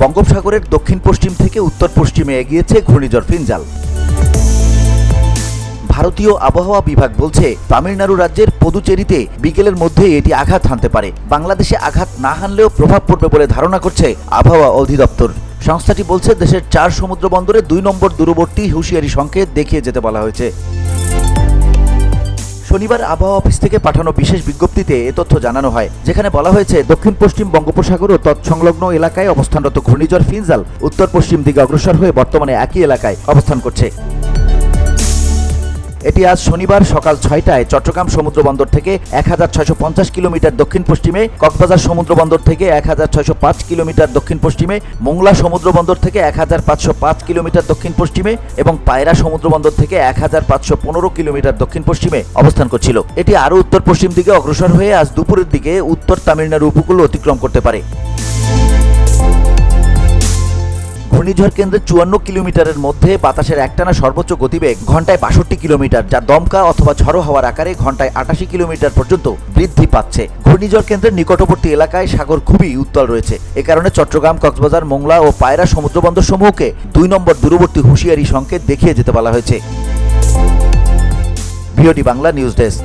বঙ্গোপসাগরের দক্ষিণ পশ্চিম থেকে উত্তর পশ্চিমে এগিয়েছে ঘূর্ণিঝড় ফিনজাল। ভারতীয় আবহাওয়া বিভাগ বলছে, তামিলনাড়ু রাজ্যের পুদুচেরিতে বিকেলের মধ্যে এটি আঘাত হানতে পারে। বাংলাদেশে আঘাত না হানলেও প্রভাব পড়বে বলে ধারণা করছে আবহাওয়া অধিদপ্তর। সংস্থাটি বলছে, দেশের 4 সমুদ্র বন্দরে 2 নম্বর দূরবর্তী হুঁশিয়ারি সংকেত দেখিয়ে যেতে বলা হয়েছে। শনিবার আবহাওয়া অফিস থেকে পাঠানো বিশেষ বিজ্ঞপ্তিতে এ তথ্য জানানো হয়, যেখানে বলা হয়েছে দক্ষিণ পশ্চিম বঙ্গোপসাগর ও তৎসংলগ্ন এলাকায় অবস্থানরত ঘূর্ণিঝড় ফিনজাল উত্তর পশ্চিম দিকে অগ্রসর হয়ে বর্তমানে একই এলাকায় অবস্থান করছে। এটি আজ শনিবার সকাল 6টায় চট্টগ্রাম সমুদ্র বন্দর থেকে 1650 কিলোমিটার দক্ষিণ পশ্চিমে, কক্সবাজার সমুদ্র বন্দর থেকে 1605 কিলোমিটার দক্ষিণ পশ্চিমে, মোংলা সমুদ্র বন্দর থেকে 1505 কিলোমিটার দক্ষিণ পশ্চিমে এবং পায়রা সমুদ্র বন্দর থেকে 1515 কিলোমিটার দক্ষিণ পশ্চিমে অবস্থান করছিল। এটি আরও উত্তর পশ্চিম দিকে অগ্রসর হয়ে আজ দুপুরের দিকে উত্তর তামিলনাড়ু উপকূল অতিক্রম করতে পারে। ঘূর্ণিঝড় কেন্দ্রের 54 কিলোমিটারের মধ্যে বাতাসের একটানা সর্বোচ্চ গতিবেগ ঘন্টায় 62 কিলোমিটার, যা দমকা অথবা ঝড়ো হওয়ার আকারে ঘন্টায় 88 কিলোমিটার পর্যন্ত বৃদ্ধি পাচ্ছে। ঘূর্ণিঝড় কেন্দ্রের নিকটবর্তী এলাকায় সাগর খুবই উত্তাল রয়েছে। এ কারণে চট্টগ্রাম, কক্সবাজার, মোংলা ও পায়রা সমুদ্রবন্দর সমূহকে 2 নম্বর দূরবর্তী হুঁশিয়ারি সংকেত দেখিয়ে যেতে বলা হয়েছে। VOD Bangla news desk.